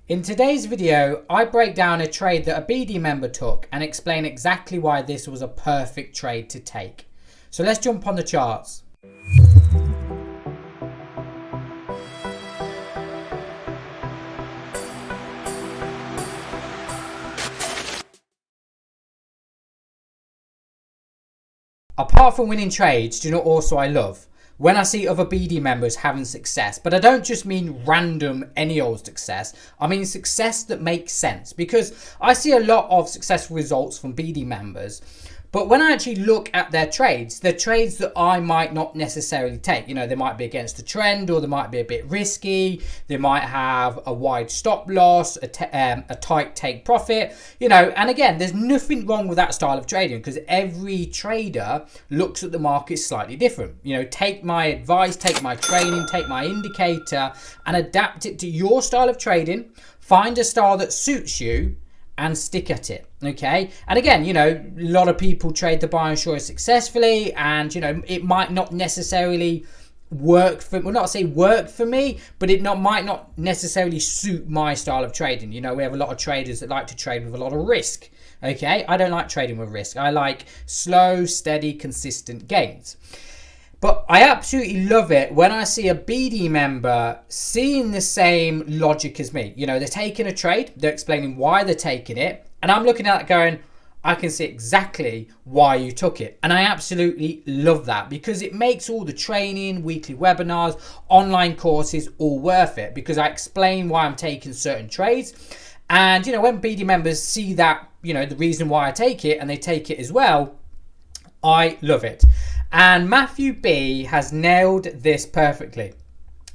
In today's video, I break down a trade that a BD member took and explain exactly why this was a perfect trade to take. So let's jump on the charts. Apart from winning trades, do you know what also I love? When I see other BD members having success, but I don't just mean random any old success, I mean success that makes sense, because I see a lot of successful results from BD members, but when I actually look at their trades, they're trades that I might not necessarily take. You know, they might be against the trend, or they might be a bit risky. They might have a wide stop loss, a tight take profit, you know, and again, there's nothing wrong with that style of trading because every trader looks at the market slightly different. You know, take my advice, take my training, take my indicator and adapt it to your style of trading. Find a style that suits you and stick at it. Okay, and again, you know, a lot of people trade the buy and short successfully, and you know, it might not necessarily work for, well, not say work for me, but it might not necessarily suit my style of trading. You know, we have a lot of traders that like to trade with a lot of risk. Okay, I don't like trading with risk. I like slow, steady, consistent gains. But I absolutely love it when I see a BD member seeing the same logic as me. You know, they're taking a trade, they're explaining why they're taking it, and I'm looking at it going, I can see exactly why you took it. And I absolutely love that because it makes all the training, weekly webinars, online courses all worth it, because I explain why I'm taking certain trades. And, you know, when BD members see that, you know, the reason why I take it and they take it as well, I love it. And Matthew B has nailed this perfectly.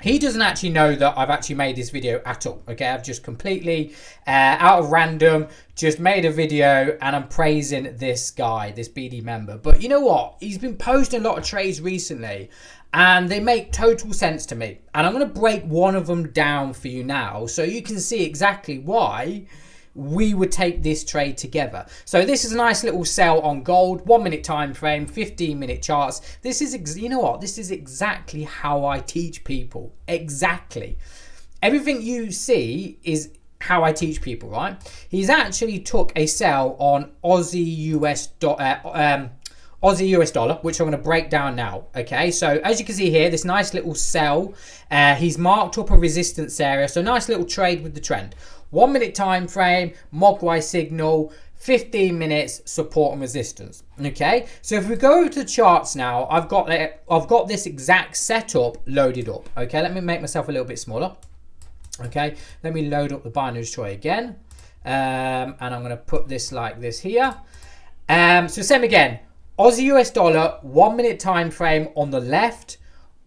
He doesn't actually know that I've actually made this video at all. Okay, I've just completely out of random just made a video and I'm praising this guy, this BD member. But you know what? He's been posting a lot of trades recently and they make total sense to me. And I'm going to break one of them down for you now so you can see exactly why we would take this trade together. So this is a nice little sell on gold, 1 minute time frame, 15-minute charts. This is, you know what, this is exactly how I teach people. Exactly. Everything you see is how I teach people, right? He's actually took a sell on Aussie US dollar, which I'm going to break down now. Okay, so as you can see here, this nice little sell, he's marked up a resistance area, so nice little trade with the trend. 1 minute time frame, Mogwai signal, 15 minutes support and resistance. Okay, so if we go over to the charts now, I've got this exact setup loaded up. Okay, let me make myself a little bit smaller. Okay, let me load up the binary destroyer again, and I'm going to put this like this here. So same again, Aussie US dollar, 1 minute time frame on the left,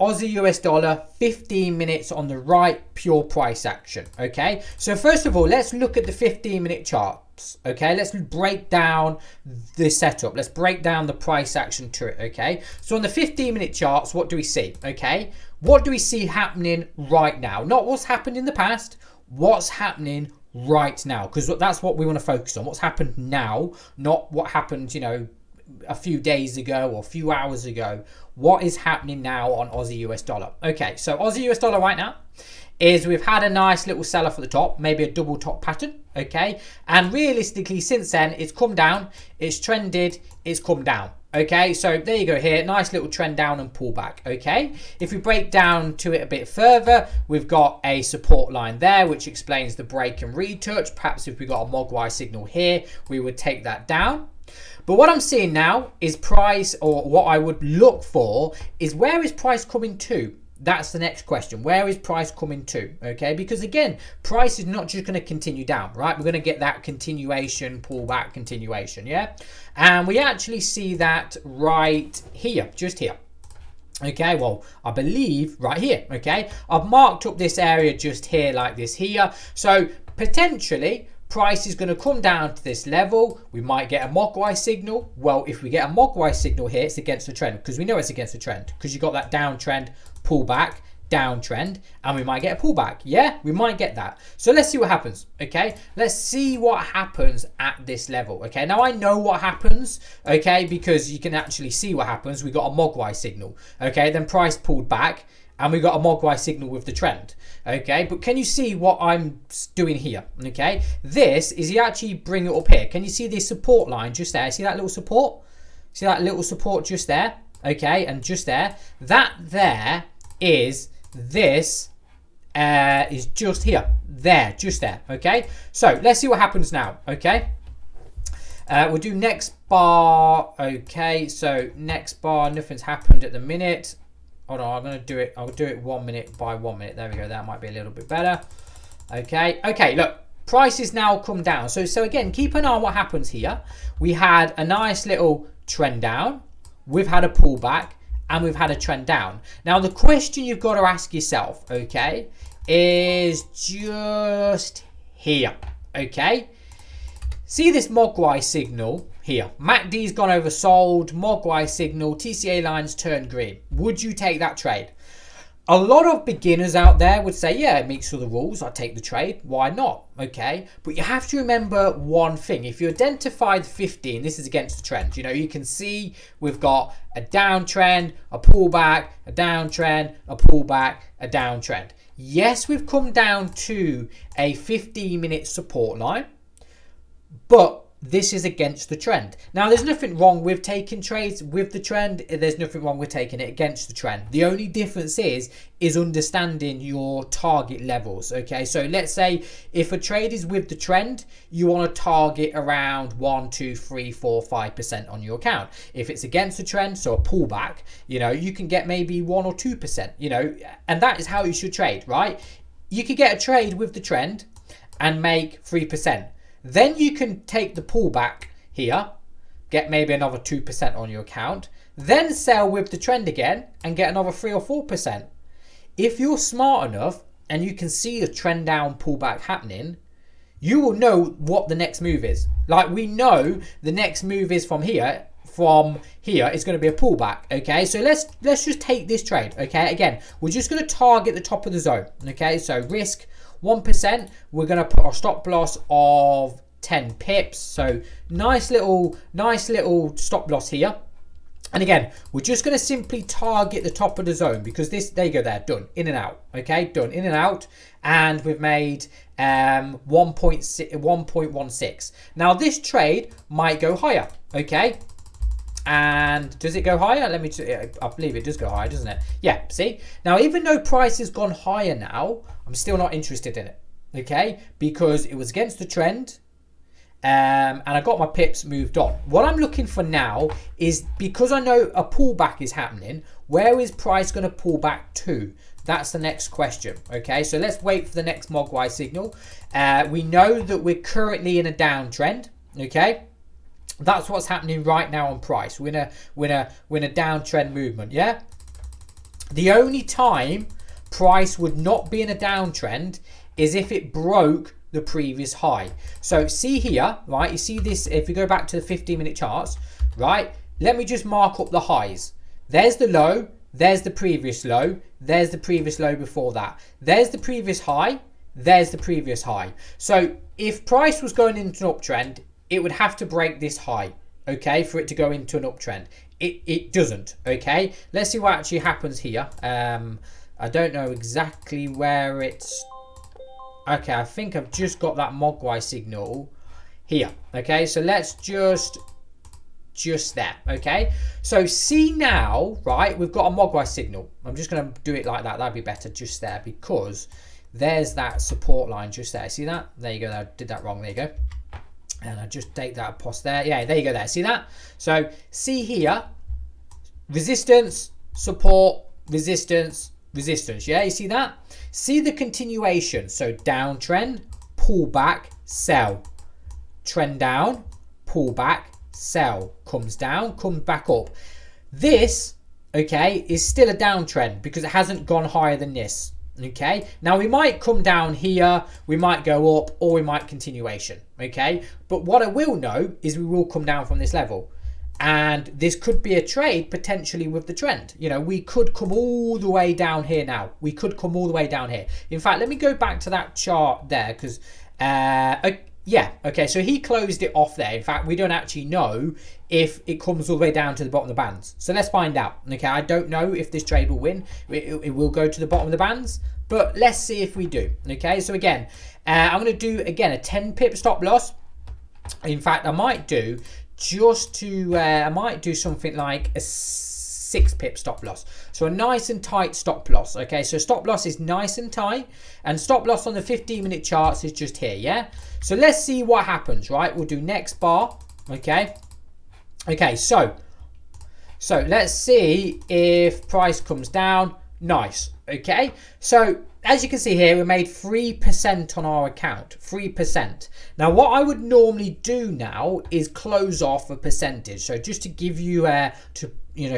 Aussie US dollar, 15 minutes on the right, pure price action. Okay, so first of all, let's look at the 15-minute charts. Okay, let's break down the setup. Let's break down the price action to it. Okay, so on the 15-minute charts, what do we see? Okay, what do we see happening right now? Not what's happened in the past, what's happening right now, because that's what we want to focus on. What's happened now, not what happened, you know, a few days ago or a few hours ago. What is happening now on Aussie US dollar? Okay, so Aussie US dollar right now is we've had a nice little sell off at the top, maybe a double top pattern. Okay, and realistically since then it's come down, it's trended, it's come down. Okay, so there you go here, nice little trend down and pullback. Okay, if we break down to it a bit further, we've got a support line there which explains the break and retouch. Perhaps if we got a Mogwai signal here, we would take that down. But what I'm seeing now is price, or what I would look for is, where is price coming to? That's the next question. Where is price coming to? Okay, because again, price is not just going to continue down, right? We're going to get that continuation, pullback, continuation, yeah? And we actually see that right here, just here. Okay, well, I believe right here. Okay, I've marked up this area just here like this here. So potentially price is going to come down to this level. We might get a Mogwai signal. Well, if we get a Mogwai signal here, it's against the trend, because we know it's against the trend, because you got that downtrend, pullback, downtrend, and we might get a pullback. Yeah, we might get that. So let's see what happens. Okay, let's see what happens at this level. Okay, now I know what happens. Okay, because you can actually see what happens. We got a Mogwai signal. Okay, then price pulled back and we got a Mogwai signal with the trend. Okay, but can you see what I'm doing here? Okay, this is you actually bring it up here. Can you see this support line just there? See that little support? See that little support just there? Okay, and just there. That there is this is just here. There, just there. Okay, so let's see what happens now. Okay, we'll do next bar. Okay, so next bar, nothing's happened at the minute. Hold on, I'm going to do it. I'll do it 1 minute by 1 minute. There we go. That might be a little bit better. Okay, look, price is now come down. So again, keep an eye on what happens here. We had a nice little trend down. We've had a pullback and we've had a trend down. Now, the question you've got to ask yourself, okay, is just here, okay? See this Mogwai signal here. MACD's gone oversold, Mogwai signal, TCA lines turned green. Would you take that trade? A lot of beginners out there would say, yeah, it meets all the rules. I take the trade. Why not? Okay. But you have to remember one thing. If you identify the 15, this is against the trend. You know, you can see we've got a downtrend, a pullback, a downtrend, a pullback, a downtrend. Yes, we've come down to a 15-minute support line, but this is against the trend. Now, there's nothing wrong with taking trades with the trend. There's nothing wrong with taking it against the trend. The only difference is understanding your target levels. Okay, so let's say if a trade is with the trend, you want to target around 1, 2, 3, 4, 5% on your account. If it's against the trend, so a pullback, you know, you can get maybe 1 or 2%, you know, and that is how you should trade, right? You could get a trade with the trend and make 3%. Then you can take the pullback here, get maybe another 2% on your account, then sell with the trend again and get another 3 or 4%. If you're smart enough and you can see the trend down pullback happening, you will know what the next move is. Like, we know the next move is from here. From here, it's going to be a pullback. Okay, so let's just take this trade. Okay, again, we're just going to target the top of the zone. Okay, so risk 1%, we're going to put our stop loss of 10 pips. So nice little stop loss here. And again, we're just going to simply target the top of the zone because this, there you go, there, done, in and out. Okay, done, in and out. And we've made 1.16. Now this trade might go higher. Okay. And does it go higher? Let me, I believe it does go higher, doesn't it? Yeah, see? Now, even though price has gone higher now, I'm still not interested in it, okay? Because it was against the trend, and I got my pips moved on. What I'm looking for now is, because I know a pullback is happening, where is price going to pull back to? That's the next question, okay? So let's wait for the next Mogwai signal. We know that we're currently in a downtrend, okay? That's what's happening right now on price. We're in a downtrend movement, yeah? The only time price would not be in a downtrend is if it broke the previous high. So see here, right? You see this, if you go back to the 15-minute charts, right? Let me just mark up the highs. There's the low, there's the previous low, there's the previous low before that. There's the previous high, there's the previous high. So if price was going into an uptrend, it would have to break this high, okay, for it to go into an uptrend. It doesn't, okay? Let's see what actually happens here. I don't know exactly where it's... Okay, I think I've just got that Mogwai signal here, okay? So let's just there, okay? So see now, right, we've got a Mogwai signal. I'm just going to do it like that. That'd be better just there because there's that support line just there. See that? There you go. I did that wrong. There you go. And I just take that post there. Yeah, there you go there. See that? So see here, resistance, support, resistance, resistance. Yeah, you see that? See the continuation. So downtrend, pull back, sell. Trend down, pull back, sell. Comes down, comes back up. This, okay, is still a downtrend because it hasn't gone higher than this. Okay, now we might come down here, we might go up, or we might continuation. Okay, but what I will know is we will come down from this level, and this could be a trade potentially with the trend. You know, we could come all the way down here now. We could come all the way down here. In fact, let me go back to that chart there because Yeah, okay, so he closed it off there. In fact, we don't actually know if it comes all the way down to the bottom of the bands. So let's find out. Okay, I don't know if this trade will win. It will go to the bottom of the bands, but let's see if we do. Okay, so again, I'm going to do, again, a 10 pip stop loss. In fact, I might do I might do something like a 6 pip stop loss. So a nice and tight stop loss. Okay, so stop loss is nice and tight, and stop loss on the 15-minute charts is just here. Yeah, so let's see what happens. Right, we'll do next bar. Okay, so let's see if price comes down. Nice. Okay, so as you can see here, we made 3% on our account. 3%. Now what I would normally do now is close off a percentage. So just to give you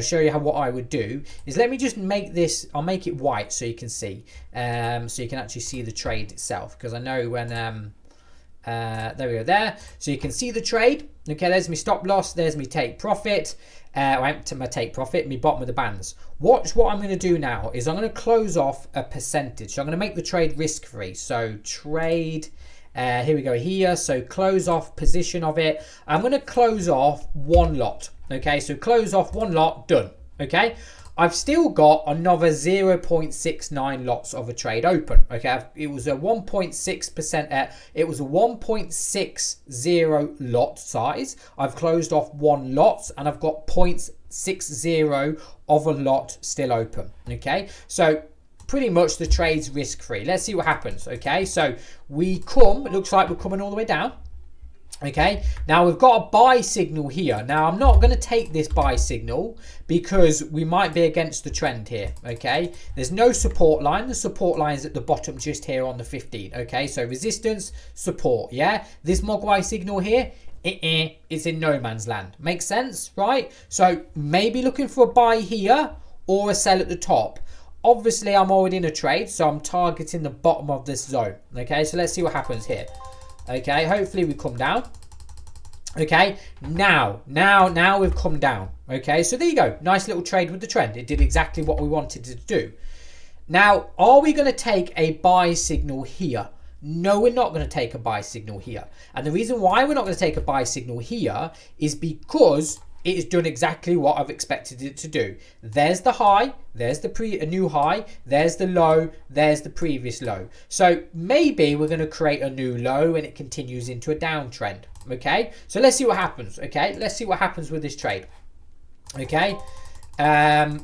show you what I would do is, let me just make this, I'll make it white so you can see, so you can actually see the trade itself, because I know when there we go there, so you can see the trade. Okay, there's my stop loss, there's my take profit, I went to my take profit, my bottom of the bands. Watch what I'm going to do now is I'm going to close off a percentage. So I'm going to make the trade risk free. So trade, here we go here, so close off position of it. I'm going to close off one lot. Okay, so close off one lot, done. Okay, I've still got another 0.69 lots of a trade open. Okay, it was a 1.6%, it was a 1.60 lot size. I've closed off one lot and I've got 0.60 of a lot still open. Okay, so pretty much the trade's risk free. Let's see what happens. Okay, so we come, it looks like we're coming all the way down. Okay, now we've got a buy signal here. Now I'm not going to take this buy signal because we might be against the trend here. Okay, there's no support line. The support line is at the bottom just here on the 15. Okay, so resistance, support. Yeah, this Mogwai signal here, it's in no man's land. Makes sense, right? So maybe looking for a buy here or a sell at the top. Obviously I'm already in a trade, so I'm targeting the bottom of this zone. Okay, so let's see what happens here. Okay, hopefully we come down. Okay, now we've come down. Okay, so there you go. Nice little trade with the trend. It did exactly what we wanted it to do. Now, are we going to take a buy signal here? No, we're not going to take a buy signal here. And the reason why we're not going to take a buy signal here is because it has done exactly what I've expected it to do. There's the high, there's the new high, there's the low, there's the previous low. So maybe we're going to create a new low and it continues into a downtrend. Okay, so let's see what happens. Okay, let's see what happens with this trade. Okay, there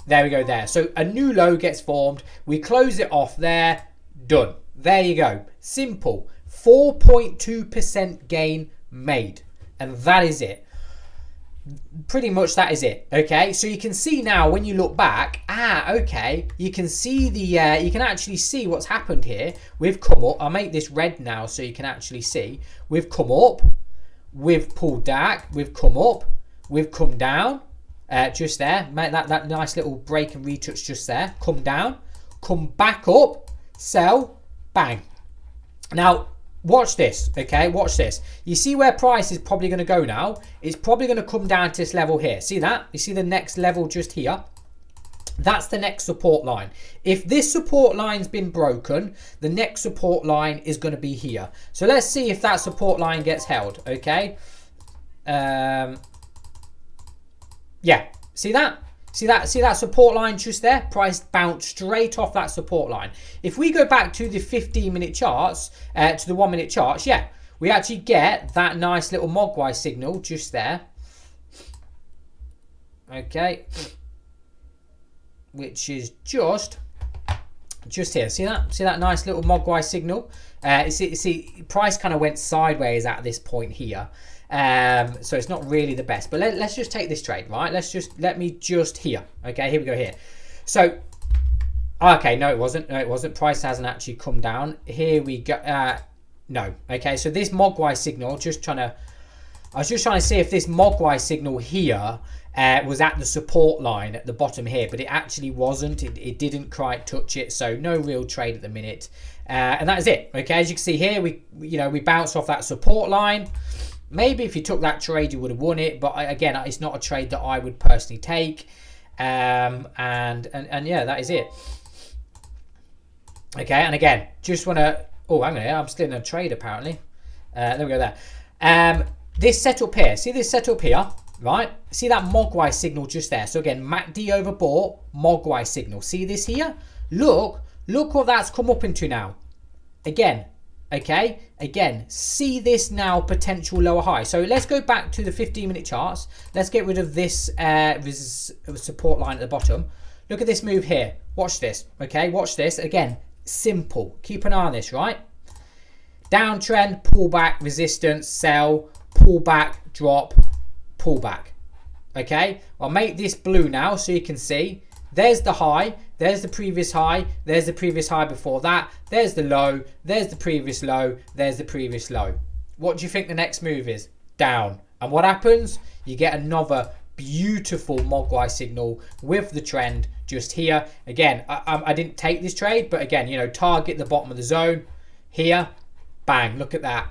we go there. So a new low gets formed. We close it off there. Done. There you go. Simple. 4.2% gain made. And that is it. Pretty much that is it. Okay, so you can see now when you look back, okay, you can see the you can actually see what's happened here. We've come up. I'll make this red now so you can actually see. We've come up, we've pulled back, we've come up, we've come down, just there. Make that nice little break and retouch just there. Come down, come back up, sell, bang. Now watch this. Okay, watch this. You see where price is probably going to go now? It's probably going to come down to this level here. See that? You see the next level just here? That's the next support line. If this support line's been broken, the next support line is going to be here. So let's see if that support line gets held. Okay, yeah, see that? See that support line just there? Price bounced straight off that support line. If we go back to the 15-minute charts, to the 1-minute charts, yeah, we actually get that nice little Mogwai signal just there. Okay, which is just here. See that? See that nice little Mogwai signal? See, price kind of went sideways at this point here. So it's not really the best, but let's just take this trade, right? Let me just here. Okay, here we go here. So, okay, no, it wasn't. Price hasn't actually come down. Here we go. No. Okay, so this Mogwai signal, I was just trying to see if this Mogwai signal here was at the support line at the bottom here, but it actually wasn't. It didn't quite touch it, so no real trade at the minute. And that is it. Okay, as you can see here, we bounced off that support line. Maybe if you took that trade, you would have won it. But again, it's not a trade that I would personally take. And yeah, that is it. Okay, and again, just want to... Oh, hang on here. I'm still in a trade, apparently. There we go there. This setup here, see this setup here, right? See that Mogwai signal just there. So again, MACD overbought, Mogwai signal. See this here? Look what that's come up into now. Again, okay? Again, see this now potential lower high. So let's go back to the 15-minute charts. Let's get rid of this support line at the bottom. Look at this move here. Watch this, okay? Watch this. Again, simple. Keep an eye on this, right? Downtrend, pullback, resistance, sell, pullback, drop, pullback. Okay, I'll make this blue now so you can see. There's the high, there's the previous high, there's the previous high before that, there's the low, there's the previous low, there's the previous low. What do you think the next move is? Down. And what happens? You get another beautiful Mogwai signal with the trend just here. Again, I didn't take this trade, but again, you know, target the bottom of the zone here. Bang, look at that.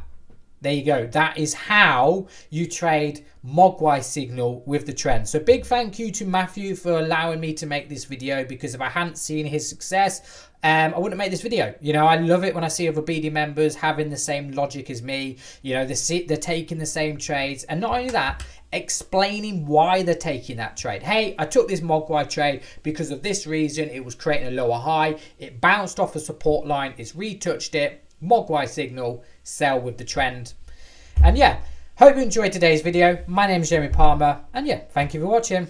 There you go. That is how you trade Mogwai signal with the trend. So big thank you to Matthew for allowing me to make this video, because if I hadn't seen his success, I wouldn't make this video. You know, I love it when I see other BD members having the same logic as me. You know, they're taking the same trades, and not only that, explaining why they're taking that trade. Hey, I took this Mogwai trade because of this reason. It was creating a lower high. It bounced off a support line. It's retouched it. Mogwai signal, sell with the trend. And yeah, hope you enjoyed today's video. My name is Jeremy Palmer, and yeah, thank you for watching.